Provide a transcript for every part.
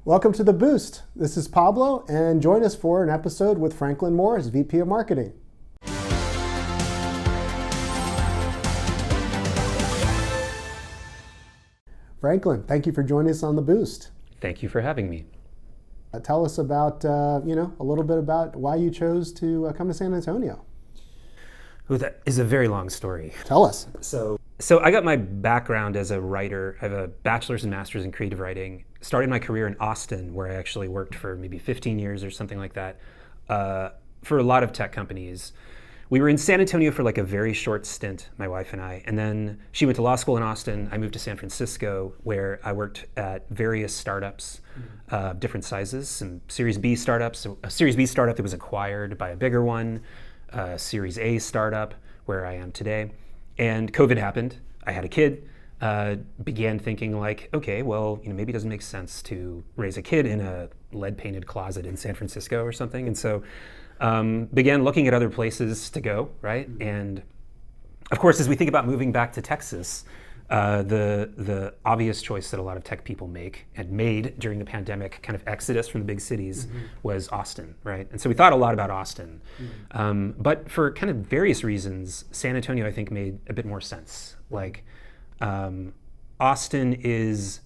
Welcome to The Boost. This is Pablo, and join us for an episode with Franklin Morris, VP of Marketing. Franklin, thank you for joining us on The Boost. Thank you for having me. Tell us about, a little bit about why you chose to come to San Antonio. Oh, that is a very long story. Tell us. So I got my background as a writer. I have a bachelor's and master's in creative writing. Started my career in Austin, where I actually worked for maybe 15 years or something like that, for a lot of tech companies. We were in San Antonio for like a very short stint, my wife and I, and then she went to law school in Austin. I moved to San Francisco, where I worked at various startups, different sizes, some Series B startups, a Series B startup that was acquired by a bigger one, a Series A startup, where I am today. And COVID happened. I had a kid, began thinking like, okay, well, maybe it doesn't make sense to raise a kid in a lead-painted closet in San Francisco or something. And so began looking at other places to go, right? And of course, as we think about moving back to Texas, the obvious choice that a lot of tech people make and made during the pandemic kind of exodus from the big cities was Austin, right? And so we thought a lot about Austin. But for kind of various reasons, San Antonio, I think, made a bit more sense. Like Austin it's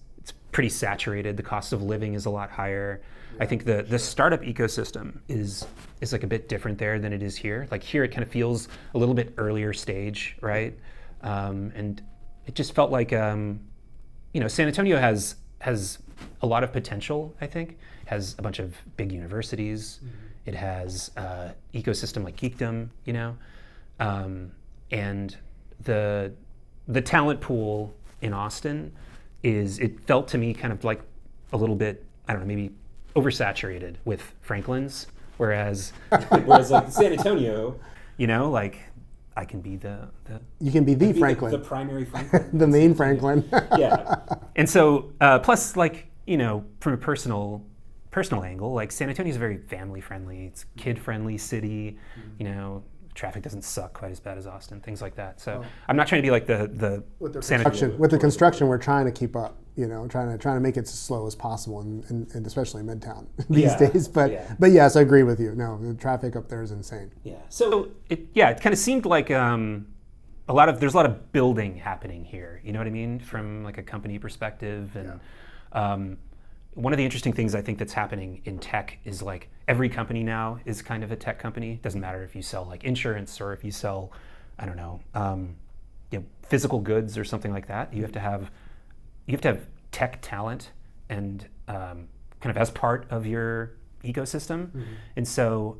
pretty saturated. The cost of living is a lot higher. I think the startup ecosystem is like a bit different there than it is here. Like here, it kind of feels a little bit earlier stage, right? And it just felt like, San Antonio has a lot of potential. I think has a bunch of big universities. It has ecosystem like Geekdom, and the talent pool in Austin it felt to me kind of like a little bit, I don't know, maybe oversaturated with Franklins, whereas like San Antonio, like I can be you can be the Franklin, the primary Franklin, the main Franklin. Yeah. And so plus like from a personal angle, like San Antonio is very family friendly. It's kid friendly city. Traffic doesn't suck quite as bad as Austin, things like that. So I'm not trying to be like the San Antonio. With the construction, we're trying to keep up. Trying to make it as slow as possible, and especially in Midtown these days. But yes, I agree with you. No, the traffic up there is insane. Yeah. So it kind of seemed like there's a lot of building happening here. You know what I mean? From like a company perspective, and one of the interesting things I think that's happening in tech is like every company now is kind of a tech company. It doesn't matter if you sell like insurance or if you sell, I don't know, physical goods or something like that. You have to have tech talent and kind of as part of your ecosystem. And so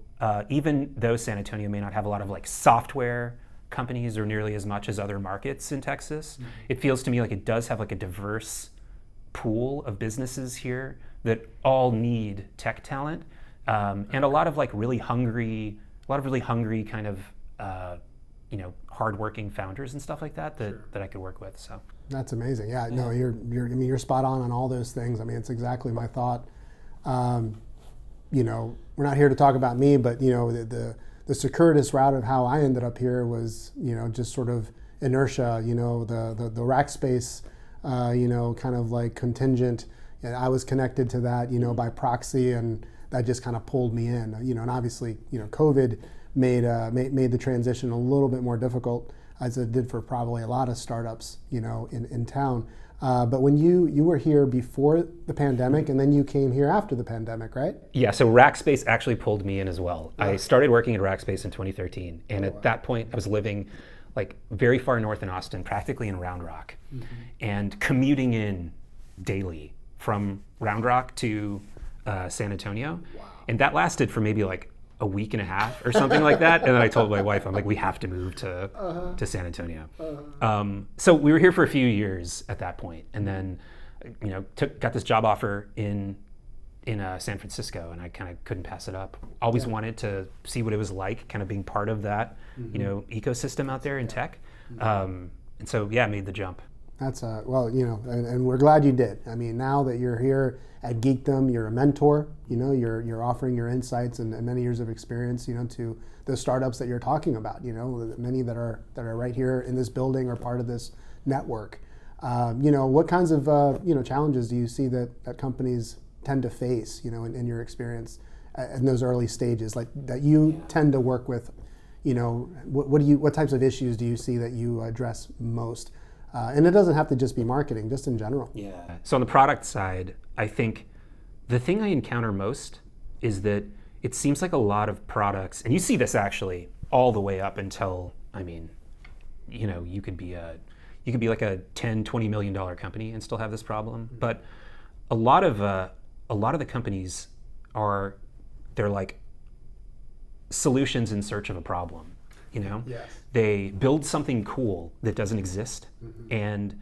even though San Antonio may not have a lot of like software companies or nearly as much as other markets in Texas, it feels to me like it does have like a diverse pool of businesses here that all need tech talent, and a lot of like really hungry kind of hardworking founders and stuff like that that I could work with. So that's amazing. Yeah, no, you're spot on all those things. I mean, it's exactly my thought. We're not here to talk about me, but the circuitous route of how I ended up here was just sort of inertia. The rack space. Kind of like contingent. And I was connected to that, by proxy, and that just kind of pulled me in. And obviously, COVID made the transition a little bit more difficult, as it did for probably a lot of startups, in town. But when you were here before the pandemic, and then you came here after the pandemic, right? Yeah. So Rackspace actually pulled me in as well. Yeah. I started working at Rackspace in 2013, and at that point, I was living like very far north in Austin, practically in Round Rock, and commuting in daily from Round Rock to San Antonio. Wow. And that lasted for maybe like a week and a half or something like that. And then I told my wife, I'm like, we have to move to San Antonio. So we were here for a few years at that point, and then got this job offer in San Francisco, and I kind of couldn't pass it up. Always wanted to see what it was like, kind of being part of that, ecosystem out there in tech. And so, I made the jump. That's and we're glad you did. I mean, now that you're here at Geekdom, you're a mentor. You're offering your insights and many years of experience, to the startups that you're talking about. Many that are right here in this building or part of this network. What kinds of challenges do you see that companies tend to face, in your experience in those early stages, like that you tend to work with, what types of issues do you see that you address most? And it doesn't have to just be marketing, just in general. Yeah. So on the product side, I think the thing I encounter most is that it seems like a lot of products, and you see this actually all the way up until, you could be like a $10-20 million company and still have this problem. But a lot of the companies they're like solutions in search of a problem. Yes. They build something cool that doesn't exist, and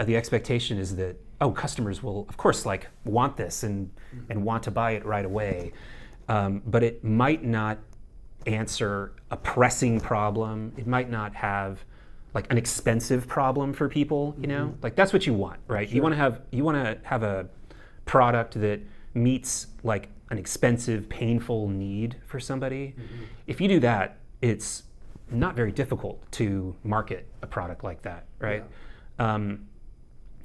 the expectation is that customers will of course like want this and want to buy it right away, but it might not answer a pressing problem. It might not have like an expensive problem for people. Like that's what you want, right? Sure. You want to have a product that meets like an expensive, painful need for somebody. If you do that, it's not very difficult to market a product like that, right? Yeah.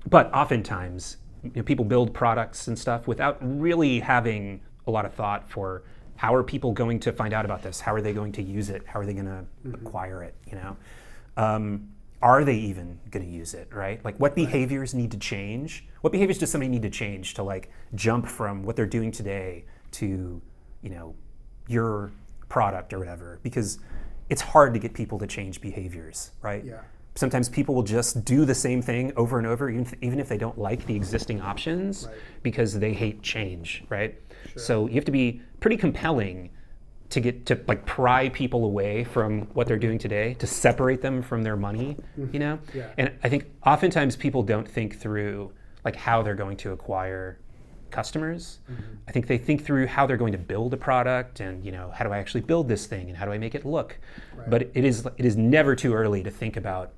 But oftentimes, people build products and stuff without really having a lot of thought for how are people going to find out about this? How are they going to use it? How are they going to acquire it? Are they even going to use it, right? Like what behaviors need to change? What behaviors does somebody need to change to like jump from what they're doing today to, your product or whatever? Because it's hard to get people to change behaviors, right? Yeah. Sometimes people will just do the same thing over and over, even if they don't like the existing options, because they hate change, right? Sure. So you have to be pretty compelling to get to like pry people away from what they're doing today, to separate them from their money, Yeah. And I think oftentimes people don't think through like how they're going to acquire customers. I think they think through how they're going to build a product and how do I actually build this thing and how do I make it look. But it is never too early to think about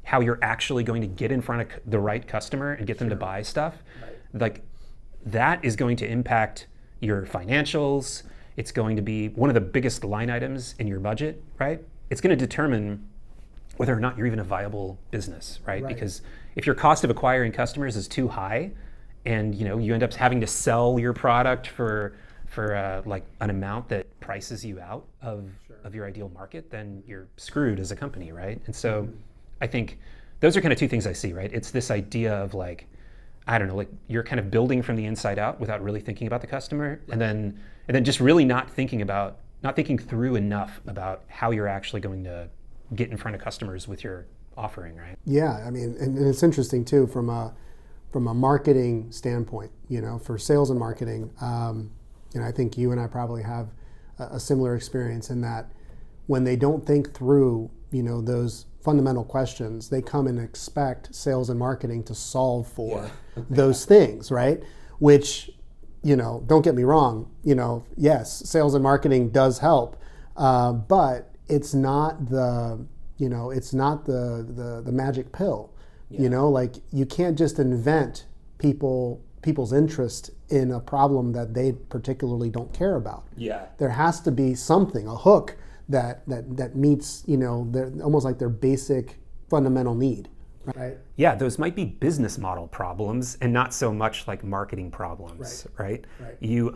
how you're actually going to get in front of the right customer and get them to buy stuff. Like that is going to impact your financials. It's going to be one of the biggest line items in your budget, right? It's going to determine whether or not you're even a viable business, right? Because if your cost of acquiring customers is too high, and you end up having to sell your product for like an amount that prices you out of your ideal market, then you're screwed as a company, right? And so I think those are kind of two things I see, right? It's this idea of like, I don't know, like you're kind of building from the inside out without really thinking about the customer, and then just really not thinking through enough about how you're actually going to get in front of customers with your offering, right? Yeah, I mean, and it's interesting too from a marketing standpoint, for sales and marketing. I think you and I probably have a similar experience in that when they don't think through, those fundamental questions, they come and expect sales and marketing to solve for those things, right? Which, don't get me wrong, yes, sales and marketing does help, but it's not the magic pill. Like you can't just invent people's interest in a problem that they particularly don't care about. Yeah. There has to be something, a hook that meets, their, almost like their basic fundamental need. Right. Yeah, those might be business model problems and not so much like marketing problems, right? You,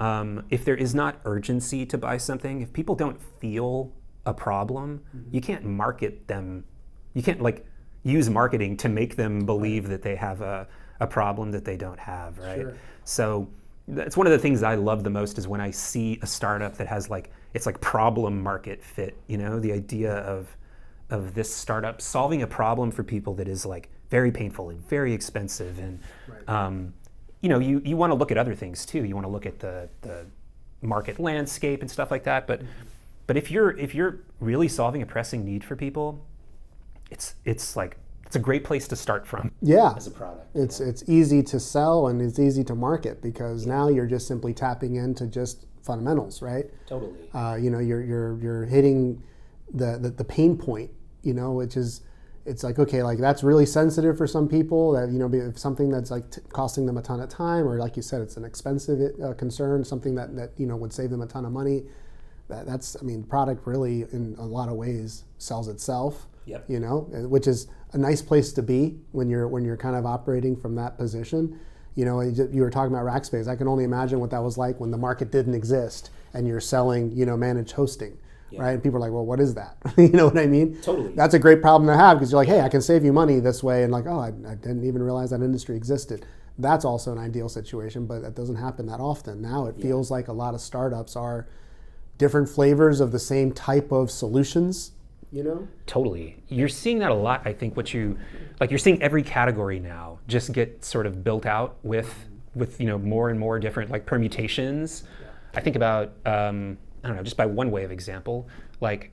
if there is not urgency to buy something, if people don't feel a problem, you can't market them. You can't like use marketing to make them believe that they have a problem that they don't have, right? Sure. So that's one of the things I love the most is when I see a startup that has like, it's like problem market fit, the idea of this startup solving a problem for people that is like very painful and very expensive. And, you want to look at other things too. You want to look at the market landscape and stuff like that. But if you're really solving a pressing need for people, it's a great place to start from. Yeah, as a product. It's easy to sell and it's easy to market because now you're just simply tapping into just fundamentals, right? Totally. You're hitting the pain point, which is, it's like, okay, like that's really sensitive for some people that, if something that's like costing them a ton of time, or like you said, it's an expensive concern, something that would save them a ton of money. Product really in a lot of ways sells itself. Yep. Which is a nice place to be when you're kind of operating from that position. You know, you were talking about Rackspace. I can only imagine what that was like when the market didn't exist and you're selling, you know, managed hosting, right? And people are like, well, what is that? You know what I mean? Totally. That's a great problem to have because you're like, hey, I can save you money this way. And like, oh, I didn't even realize that industry existed. That's also an ideal situation, but that doesn't happen that often. Now it feels like a lot of startups are different flavors of the same type of solutions, you know? Totally. You're seeing that a lot. I think you're seeing every category now just get sort of built out with you know, more and more different like permutations. I think about, I don't know, just by one way of example, like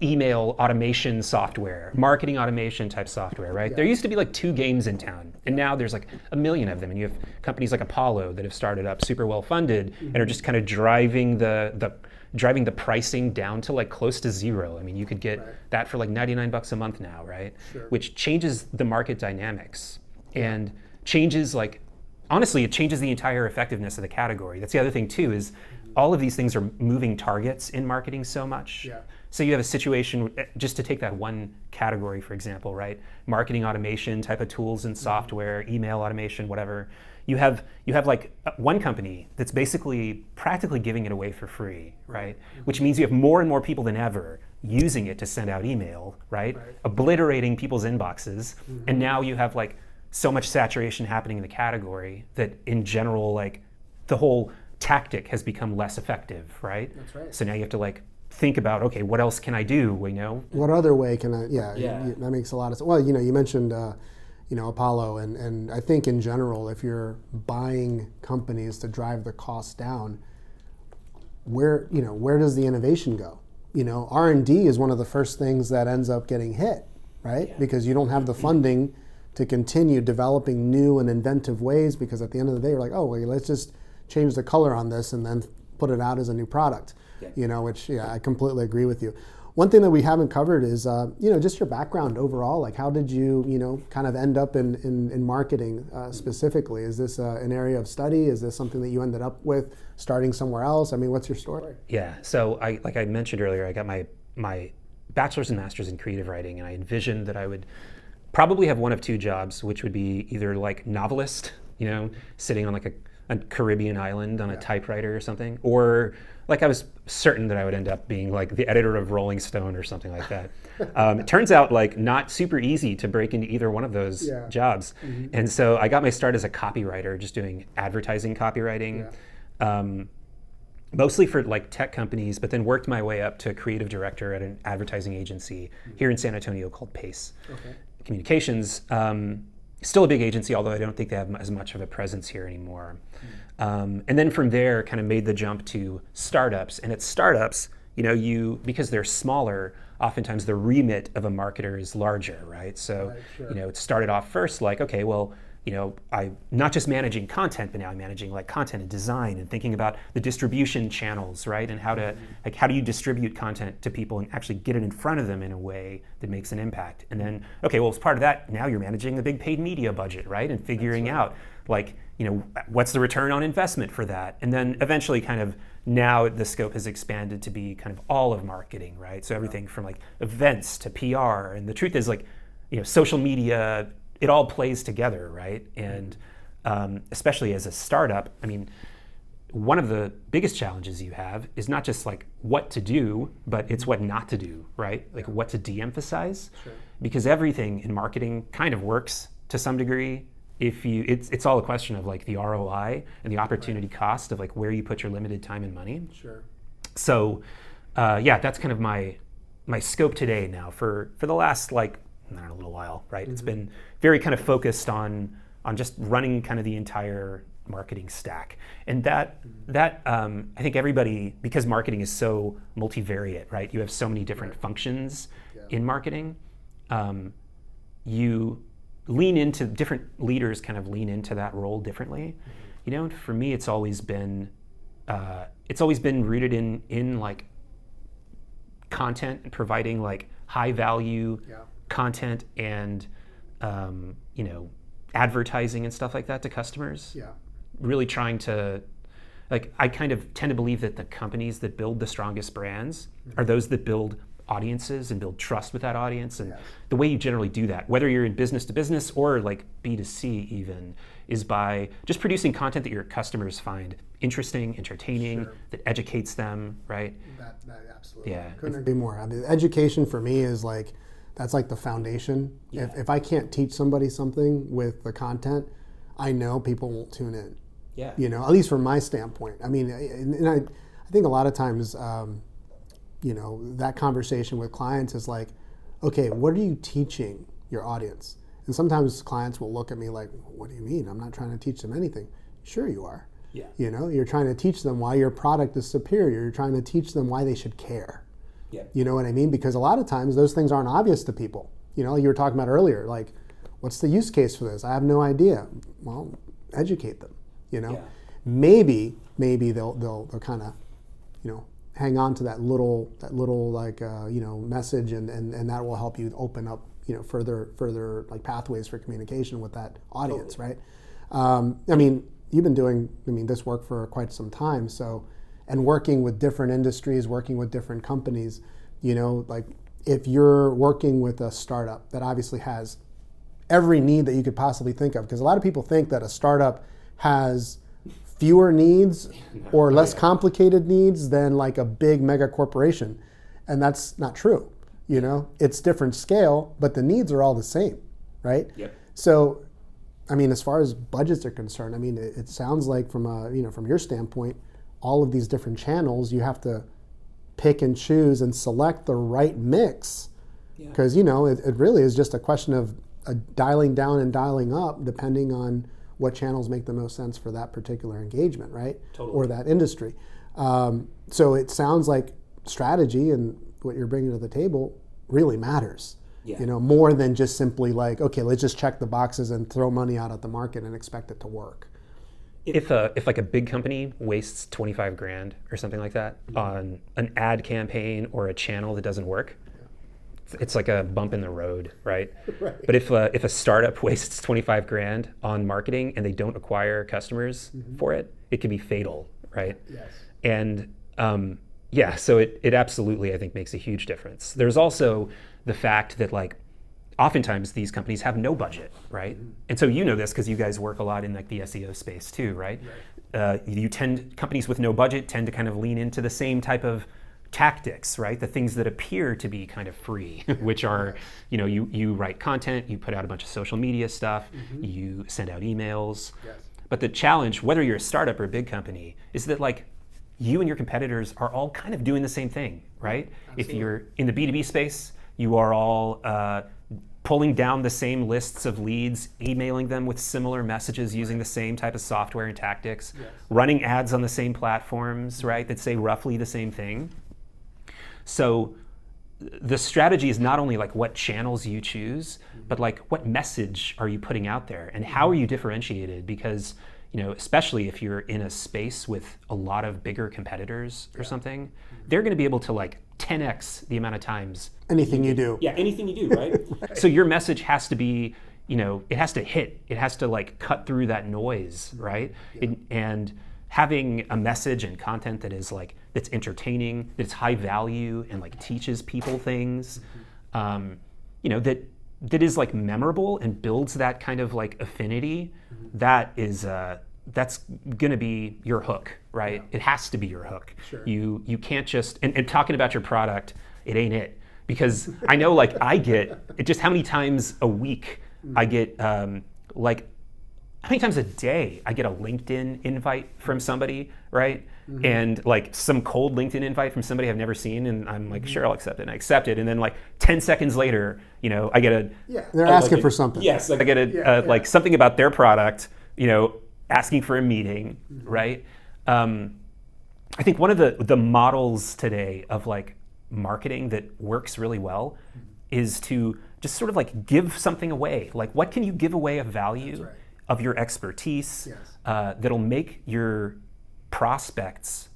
email automation software, marketing automation type software, right? There used to be like 2 games in town, and now there's like a million of them. And you have companies like Apollo that have started up, super well funded, and are just kind of driving the pricing down to like close to zero. I mean, you could get that for like $99 a month now, right? Which changes the market dynamics and changes like, honestly, it changes the entire effectiveness of the category. That's the other thing too, is all of these things are moving targets in marketing so much. So you have a situation, just to take that one category, for example, right? Marketing automation type of tools and software, email automation, whatever. You have like one company that's basically practically giving it away for free, right? Which means you have more and more people than ever using it to send out email, right? Obliterating people's inboxes. And now you have like so much saturation happening in the category that in general, like the whole tactic has become less effective, right? That's right. So now you have to like think about, okay, what else can I do? You know, what other way can I? That makes a lot of sense. Well, you know, you mentioned you know, Apollo, and I think in general, if you're buying companies to drive the costs down, where does the innovation go? You know, R&D is one of the first things that ends up getting hit, right? Because you don't have the funding to continue developing new and inventive ways, because at the end of the day, you're like, oh, well, let's just change the color on this and then put it out as a new product. You know, which I completely agree with you. One thing that we haven't covered is, you know, just your background overall. Like, how did you, you know, kind of end up in marketing specifically? Is this an area of study? Is this something that you ended up with starting somewhere else? I mean, what's your story? Yeah. So like I mentioned earlier, I got my bachelor's and master's in creative writing, and I envisioned that I would probably have one of 2 jobs, which would be either like novelist, you know, sitting on like a Caribbean island on a typewriter or something, or like I was certain that I would end up being like the editor of Rolling Stone or something like that. It turns out like not super easy to break into either one of those jobs. And so I got my start as a copywriter, just doing advertising copywriting, mostly for like tech companies, but then worked my way up to creative director at an advertising agency here in San Antonio called Pace Communications. Still a big agency, although I don't think they have as much of a presence here anymore. And then from there, kind of made the jump to startups. And at startups, you know, because they're smaller, oftentimes the remit of a marketer is larger, right? So, you know, it started off first like, okay, well, you know, I'm not just managing content, but now I'm managing like content and design and thinking about the distribution channels, right? And how do you distribute content to people and actually get it in front of them in a way that makes an impact? And then, okay, well, as part of that, now you're managing the big paid media budget, right? And figuring out like, you know, what's the return on investment for that? And then eventually kind of now the scope has expanded to be kind of all of marketing, right? So everything from like events to PR. And the truth is like, you know, social media, it all plays together, right? And especially as a startup, I mean, one of the biggest challenges you have is not just like what to do, but it's what not to do, right? Like what to de-emphasize, because everything in marketing kind of works to some degree. It's all a question of like the ROI and the opportunity cost of like where you put your limited time and money. So that's kind of my scope today now for the last like, I don't know, a little while, right? It's been very kind of focused on just running kind of the entire marketing stack. And that I think everybody, because marketing is so multivariate, right? You have so many different functions in marketing. You lean into different leaders, kind of lean into that role differently. You know, for me, it's always been rooted in like content and providing like high value content and you know, advertising and stuff like that to customers. Really trying to, like, I kind of tend to believe that the companies that build the strongest brands are those that build audiences and build trust with that audience. And the way you generally do that, whether you're in business to business or like B2C even, is by just producing content that your customers find interesting, entertaining, that educates them, right? That absolutely. Yeah. Couldn't agree more. I mean, education for me is like, that's like the foundation. If I can't teach somebody something with the content, I know people won't tune in. Yeah. You know, at least from my standpoint. I mean, and I think a lot of times, you know, that conversation with clients is like, okay, what are you teaching your audience? And sometimes clients will look at me like, what do you mean? I'm not trying to teach them anything. Sure you are. Yeah. You know, you're trying to teach them why your product is superior. You're trying to teach them why they should care. Yeah. You know what I mean? Because a lot of times those things aren't obvious to people. You know, you were talking about earlier, like, what's the use case for this? I have no idea. Well, educate them. You know, maybe they'll kind of, you know, hang on to that little like you know, message, and that will help you open up, you know, further like pathways for communication with that audience, right? I mean, you've been doing this work for quite some time, so, and working with different industries, working with different companies, you know, like if you're working with a startup that obviously has every need that you could possibly think of, because a lot of people think that a startup has fewer needs or less complicated needs than like a big mega corporation, and that's not true. You know, it's different scale, but the needs are all the same, right? Yep. So, I mean, as far as budgets are concerned, I mean, it sounds like from from your standpoint, all of these different channels, you have to pick and choose and select the right mix, because you know, it really is just a question of dialing down and dialing up depending on what channels make the most sense for that particular engagement, right? Totally. Or that industry. So it sounds like strategy and what you're bringing to the table really matters. You know, more than just simply like, okay, let's just check the boxes and throw money out at the market and expect it to work. If like a big company wastes 25 grand or something like that on an ad campaign or a channel that doesn't work, it's like a bump in the road, right? But if a startup wastes 25 grand on marketing and they don't acquire customers for it, it can be fatal, right? Yes. And so it absolutely, I think, makes a huge difference. There's also the fact that like oftentimes these companies have no budget, right? And so you know this because you guys work a lot in like the SEO space too, right? Companies with no budget tend to kind of lean into the same type of tactics, right? The things that appear to be kind of free, which are, you know, you write content, you put out a bunch of social media stuff, you send out emails. Yes. But the challenge, whether you're a startup or a big company, is that like you and your competitors are all kind of doing the same thing, right? Absolutely. If you're in the B2B space, you are all pulling down the same lists of leads, emailing them with similar messages using the same type of software and tactics, running ads on the same platforms, right, that say roughly the same thing. So the strategy is not only like what channels you choose, but like what message are you putting out there and how are you differentiated? Because, you know, especially if you're in a space with a lot of bigger competitors or something, they're going to be able to like 10x the amount of times Anything you do. Yeah, anything you do, right? So your message has to be, you know, it has to hit. It has to like cut through that noise, right? And having a message and content that is like, that's entertaining, that's high value and like teaches people things, you know, that is like memorable and builds that kind of like affinity, that is, that's gonna be your hook, right? It has to be your hook. Sure. You can't just, and talking about your product, it ain't it. Because I know like I get, just how many times a week I get, like how many times a day I get a LinkedIn invite from somebody, right? And like some cold LinkedIn invite from somebody I've never seen, and I'm like, sure, I'll accept it. And I accept it, and then like 10 seconds later, you know, I get they're asking for something. Yes, like I get like something about their product, you know, asking for a meeting, right? I think one of the models today of like marketing that works really well is to just sort of like give something away. Like what can you give away of value of your expertise that'll make your prospects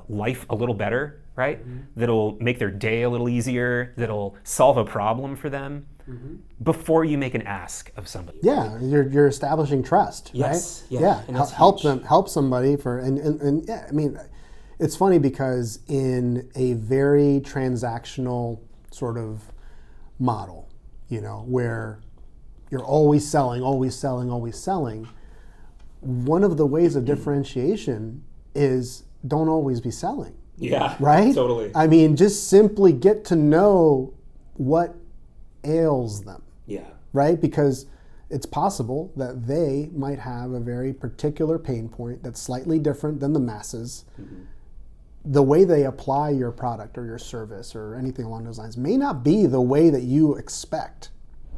life a little better, right? That'll make their day a little easier, that'll solve a problem for them before you make an ask of somebody. Yeah, you're establishing trust, yes, right? Yeah, and that's help somebody for and yeah, I mean, it's funny because in a very transactional sort of model, where you're always selling, always selling, always selling. One of the ways of differentiation is don't always be selling. Yeah, right? Totally. I mean, just simply get to know what ails them. Yeah. Right? Because it's possible that they might have a very particular pain point that's slightly different than the masses. Mm-hmm. The way they apply your product or your service or anything along those lines may not be the way that you expect,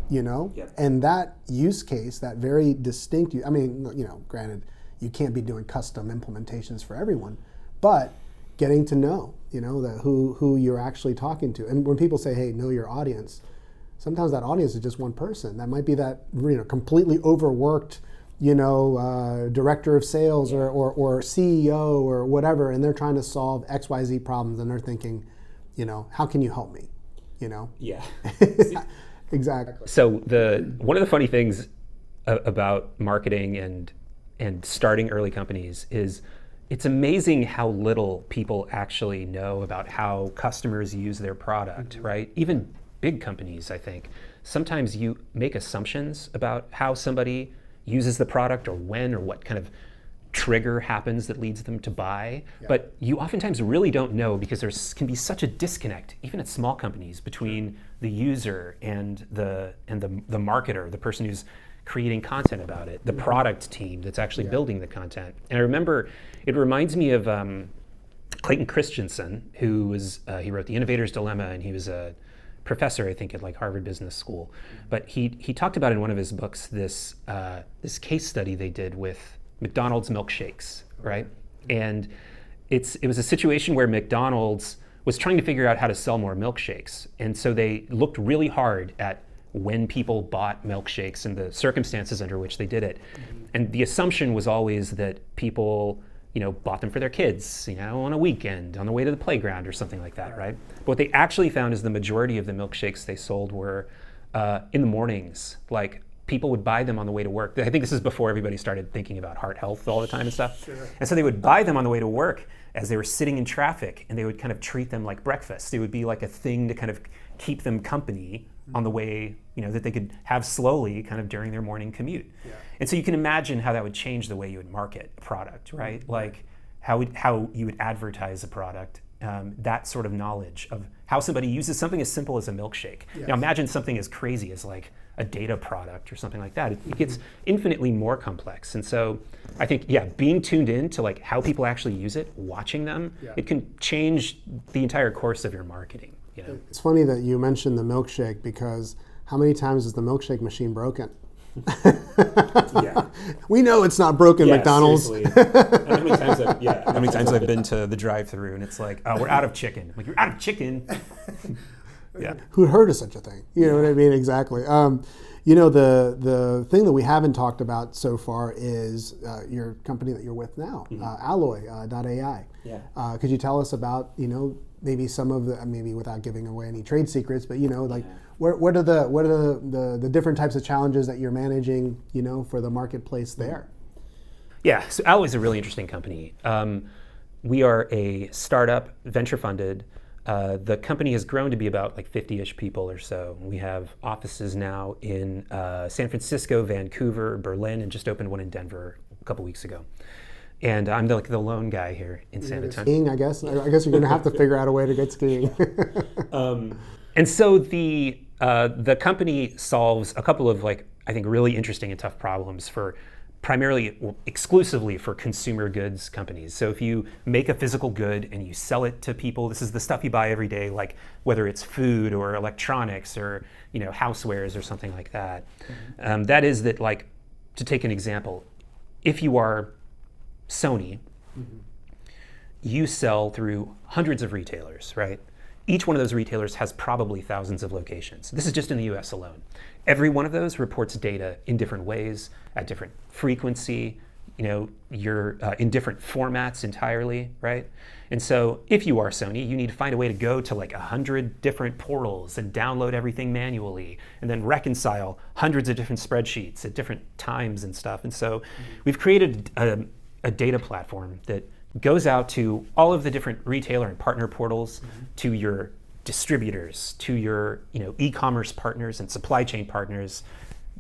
Yep. And that use case, that very distinct, granted, you can't be doing custom implementations for everyone, but getting to know, who you're actually talking to. And when people say, hey, know your audience, sometimes that audience is just one person. That might be that completely overworked, director of sales or CEO or whatever, and they're trying to solve XYZ problems, and they're thinking, how can you help me? Yeah. Exactly. So one of the funny things about marketing and starting early companies is it's amazing how little people actually know about how customers use their product, mm-hmm. right? Even big companies, I think. Sometimes you make assumptions about how somebody uses the product or when or what kind of trigger happens that leads them to buy. Yeah. But you oftentimes really don't know because there can be such a disconnect, even at small companies, between the user and the marketer, the person who's creating content about it, the product team that's actually building the content. And I remember, it reminds me of Clayton Christensen, who was, he wrote The Innovator's Dilemma, and he was a professor, I think, at like Harvard Business School. But he talked about in one of his books this case study they did with McDonald's milkshakes, right? And it was a situation where McDonald's was trying to figure out how to sell more milkshakes. And so they looked really hard at when people bought milkshakes and the circumstances under which they did it. Mm-hmm. And the assumption was always that people, bought them for their kids, on a weekend, on the way to the playground or something like that, right? But what they actually found is the majority of the milkshakes they sold were in the mornings. Like, people would buy them on the way to work. I think this is before everybody started thinking about heart health all the time and stuff. Sure. And so they would buy them on the way to work as they were sitting in traffic, and they would kind of treat them like breakfast. It would be like a thing to kind of keep them company on the way, that they could have slowly kind of during their morning commute. Yeah. And so you can imagine how that would change the way you would market a product, right? Mm-hmm. Like how you would advertise a product, that sort of knowledge of how somebody uses something as simple as a milkshake. Yes. Now imagine something as crazy as like a data product or something like that. It gets infinitely more complex. And so I think, being tuned in to like how people actually use it, watching them, it can change the entire course of your marketing. It's funny that you mentioned the milkshake, because how many times is the milkshake machine broken? We know it's not broken, McDonald's. How many times I've been to the drive-thru and it's like, oh, we're out of chicken. I'm like, you're out of chicken. Yeah. Who heard of such a thing? You know what I mean? Exactly. The thing that we haven't talked about so far is your company that you're with now, mm-hmm. Alloy.ai. Yeah. Could you tell us about, maybe some of the, maybe without giving away any trade secrets, but what are the different types of challenges that you're managing, for the marketplace there? Yeah, so Alloy is a really interesting company. We are a startup, venture funded. The company has grown to be about like 50-ish people or so. We have offices now in San Francisco, Vancouver, Berlin, and just opened one in Denver a couple weeks ago. And I'm the lone guy here in San Antonio. Skiing, I guess. I guess you're going to have to figure out a way to get skiing. And so the company solves a couple of I think really interesting and tough problems for exclusively for consumer goods companies. So if you make a physical good and you sell it to people, this is the stuff you buy every day, like whether it's food or electronics or housewares or something like that. Mm-hmm. That is that, to take an example, if you are Sony, mm-hmm. you sell through hundreds of retailers, right? Each one of those retailers has probably thousands of locations. This is just in the US alone. Every one of those reports data in different ways, at different frequency, you're in different formats entirely, right? And so if you are Sony, you need to find a way to go to 100 different portals and download everything manually and then reconcile hundreds of different spreadsheets at different times and stuff. And so we've created a data platform that goes out to all of the different retailer and partner portals, mm-hmm. to your distributors, to your e-commerce partners and supply chain partners,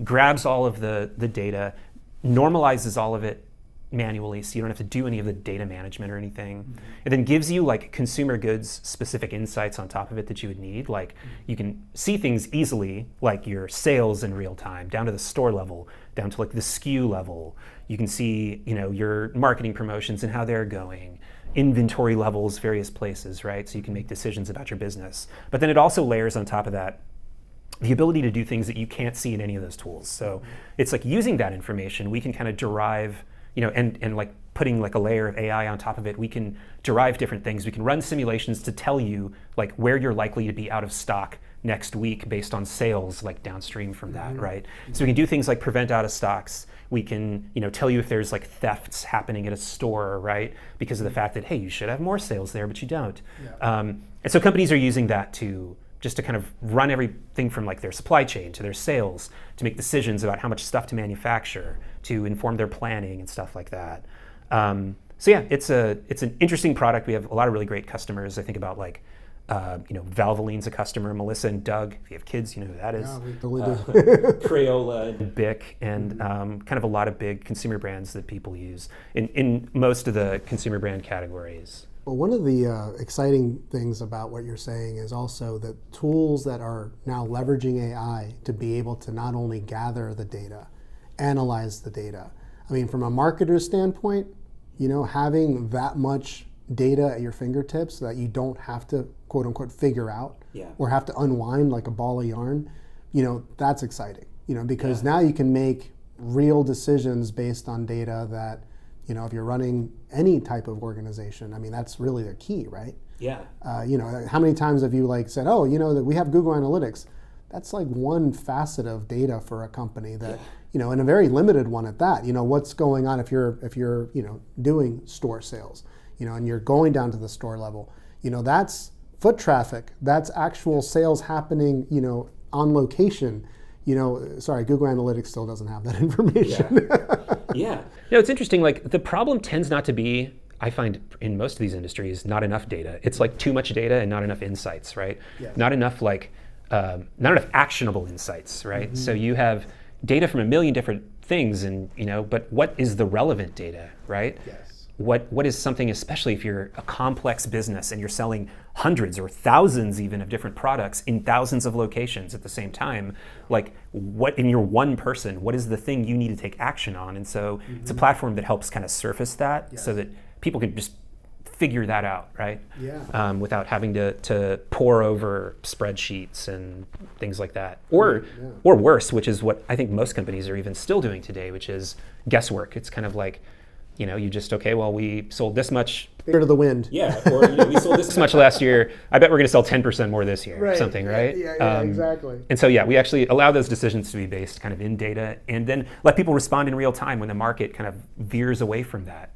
grabs all of the data, normalizes all of it manually, so you don't have to do any of the data management or anything. It then gives you like consumer goods specific insights on top of it that you would need. Like you can see things easily, like your sales in real time, down to the store level, down to like the SKU level. You can see your marketing promotions and how they're going, inventory levels, various places, right? So you can make decisions about your business. But then it also layers on top of that the ability to do things that you can't see in any of those tools. So it's like using that information, we can kind of derive, and like putting like a layer of AI on top of it, we can derive different things. We can run simulations to tell you like where you're likely to be out of stock next week based on sales like downstream from that, right? So we can do things like prevent out of stocks. We can tell you if there's like thefts happening at a store, right? Because of the fact that, hey, you should have more sales there, but you don't. And so companies are using that to kind of run everything from like their supply chain to their sales, to make decisions about how much stuff to manufacture, to inform their planning and stuff like that. So yeah, it's an interesting product. We have a lot of really great customers. I think about like, Valvoline's a customer, Melissa and Doug. If you have kids, you know who that is. Yeah, we totally do. Crayola and Bic, and kind of a lot of big consumer brands that people use in most of the consumer brand categories. Well, one of the exciting things about what you're saying is also the tools that are now leveraging AI to be able to not only gather the data, analyze the data. I mean, from a marketer's standpoint, having that much data at your fingertips that you don't have to, quote unquote, figure out or have to unwind like a ball of yarn, that's exciting, because now you can make real decisions based on data that, if you're running any type of organization, I mean, that's really the key, right? Yeah. How many times have you like said, oh, that we have Google Analytics? That's like one facet of data for a company that, and a very limited one at that. What's going on if you're doing store sales, and you're going down to the store level, that's foot traffic, that's actual sales happening, on location. Sorry, Google Analytics still doesn't have that information. Yeah. It's interesting. Like the problem tends not to be, I find in most of these industries, not enough data. It's like too much data and not enough insights, right? Yeah. Not enough not enough actionable insights, right? Mm-hmm. So you have data from a million different things, and but what is the relevant data, right? Yes. What is something, especially if you're a complex business and you're selling hundreds or thousands even of different products in thousands of locations at the same time, like what in your one person, what is the thing you need to take action on? And so it's a platform that helps kind of surface that so that people can just figure that out, right? Yeah. Without having to pore over spreadsheets and things like that. Or worse, which is what I think most companies are even still doing today, which is guesswork. It's kind of like, you just, we sold this much. Fear to the wind. Yeah, or we sold this much last year. I bet we're going to sell 10% more this year, or something, right? Yeah, exactly. And so, we actually allow those decisions to be based kind of in data, and then let people respond in real time when the market kind of veers away from that,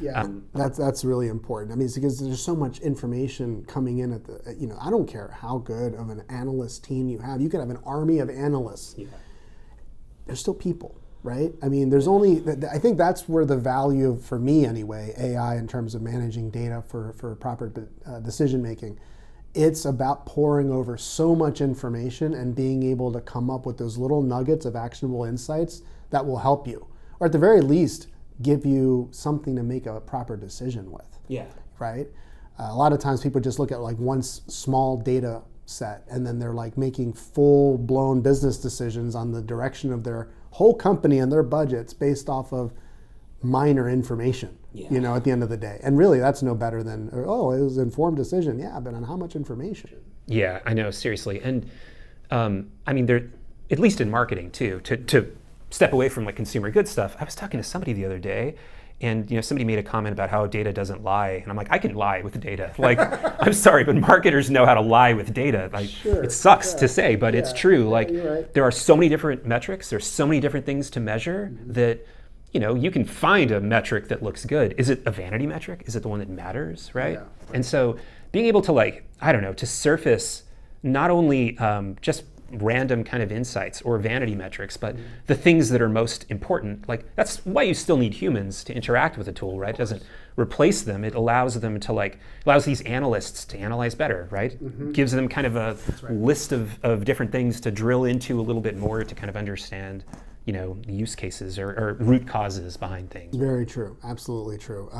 Yeah. That's really important. I mean, it's because there's so much information coming in at the, I don't care how good of an analyst team you have. You could have an army of analysts. Yeah. There's still people. Right? I mean, I think that's where the value, for me anyway, AI in terms of managing data for proper decision making. It's about poring over so much information and being able to come up with those little nuggets of actionable insights that will help you, or at the very least, give you something to make a proper decision with. Yeah. Right? A lot of times people just look at like one small data set and then they're like making full-blown business decisions on the direction of their whole company and their budgets based off of minor information, at the end of the day. And really that's no better than, it was an informed decision. Yeah, but on how much information? Yeah, I know, seriously. And I mean, there, at least in marketing too, to step away from like consumer goods stuff, I was talking to somebody the other day, and somebody made a comment about how data doesn't lie, and I'm like, I can lie with data. Like, I'm sorry, but marketers know how to lie with data. Like, it sucks to say, but it's true. Like, there are so many different metrics. There's so many different things to measure that, you can find a metric that looks good. Is it a vanity metric? Is it the one that matters, right? And so, being able to to surface not only just random kind of insights or vanity metrics, but the things that are most important. Like, that's why you still need humans to interact with a tool, right? It doesn't replace them. It allows them to allows these analysts to analyze better, right? Gives them kind of a list of different things to drill into a little bit more to kind of understand, use cases or root causes behind things. Very true. Absolutely true.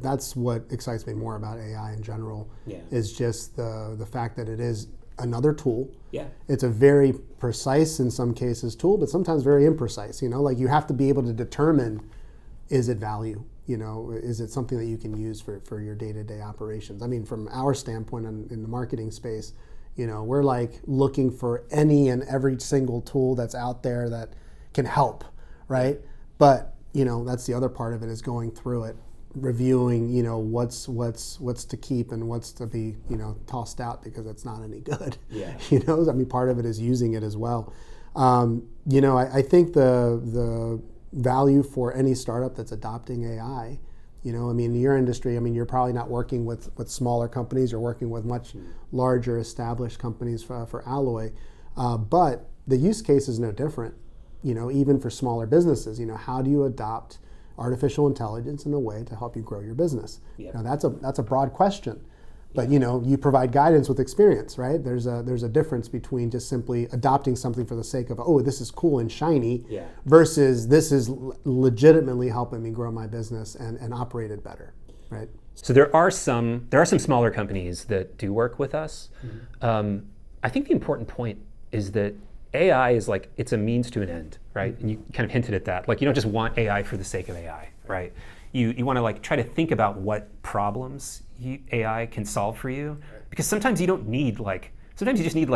That's what excites me more about AI in general, is just the fact that it is another tool. Yeah. It's a very precise, in some cases, tool, but sometimes very imprecise. Like you have to be able to determine, is it value? Is it something that you can use for your day-to-day operations? I mean, from our standpoint in the marketing space, we're like looking for any and every single tool that's out there that can help, right? But that's the other part of it, is going through it, reviewing what's to keep and what's to be tossed out because it's not any good. Yeah. I mean, part of it is using it as well. I think the value for any startup that's adopting AI, in your industry, you're probably not working with smaller companies. You're working with much larger established companies for Alloy, but the use case is no different. Even for smaller businesses, how do you adopt artificial intelligence in a way to help you grow your business? Yep. Now that's a broad question, but you provide guidance with experience, right? There's a difference between just simply adopting something for the sake of, oh, this is cool and shiny, versus this is legitimately helping me grow my business and operate it better, right? So there are some smaller companies that do work with us. I think the important point is that AI is it's a means to an end, right? And you kind of hinted at that. You don't just want AI for the sake of AI, right? You want to try to think about what problems AI can solve for you, because sometimes you don't need sometimes you just need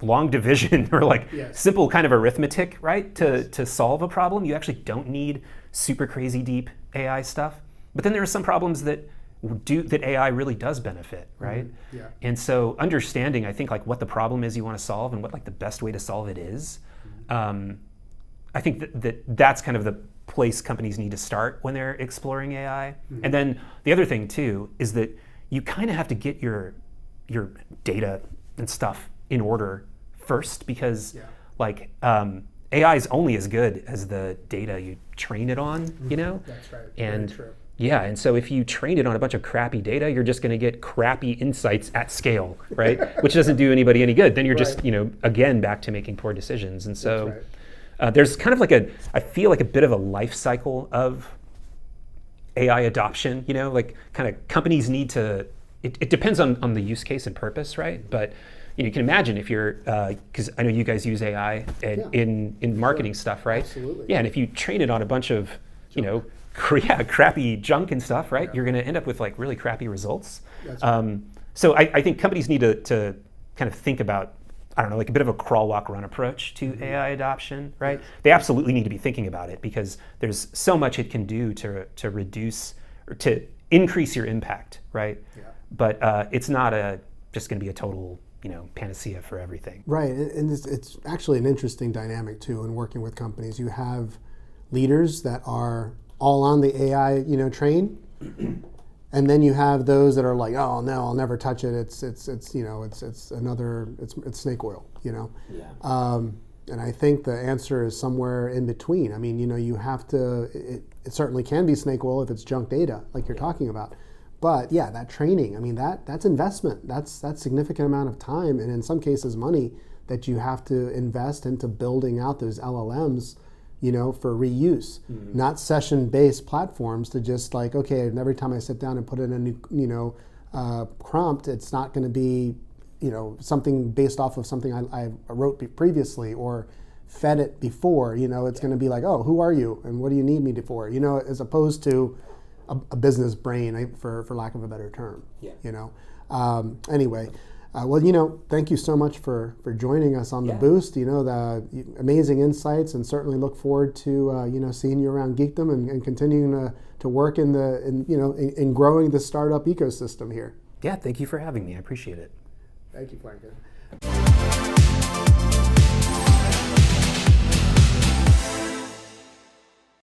long division or simple kind of arithmetic, right? To solve a problem. You actually don't need super crazy deep AI stuff. But then there are some problems that AI really does benefit, right? Yeah. And so understanding, I think, what the problem is you want to solve and what the best way to solve it is, I think that's kind of the place companies need to start when they're exploring AI. And then the other thing too is that you kind of have to get your data and stuff in order first, because AI is only as good as the data you train it on, That's right. And very true. yeah, and so if you train it on a bunch of crappy data, you're just going to get crappy insights at scale, right? Which doesn't do anybody any good. Then you're just, again, back to making poor decisions. And so there's kind of I feel like a bit of a life cycle of AI adoption, kind of companies need to, it depends on the use case and purpose, right? But you can imagine if you're, because I know you guys use AI in marketing stuff, right? Absolutely. Yeah, and if you train it on a bunch of, crappy junk and stuff, right? You're going to end up with really crappy results. That's right. So I think companies need to kind of think about, I don't know, a bit of a crawl, walk, run approach to AI adoption, right? They absolutely need to be thinking about it, because there's so much it can do to reduce or to increase your impact, right? Yeah. But it's not just going to be a total panacea for everything. Right, and it's actually an interesting dynamic too in working with companies. You have leaders that are all on the AI, train, and then you have those that are like, oh no, I'll never touch it. It's snake oil, Yeah. And I think the answer is somewhere in between. You have to. It certainly can be snake oil if it's junk data, like you're talking about. But yeah, that training, that's investment. That's significant amount of time, and in some cases money, that you have to invest into building out those LLMs, for reuse, not session-based platforms to just okay, and every time I sit down and put in a new, prompt, it's not going to be, something based off of something I wrote previously or fed it before. It's going to be oh, who are you and what do you need me for? As opposed to a business brain, for lack of a better term. Yeah. Anyway. Thank you so much for joining us on the Boost. The amazing insights, and certainly look forward to seeing you around Geekdom and continuing to work in growing the startup ecosystem here. Yeah, thank you for having me. I appreciate it. Thank you, Franklin.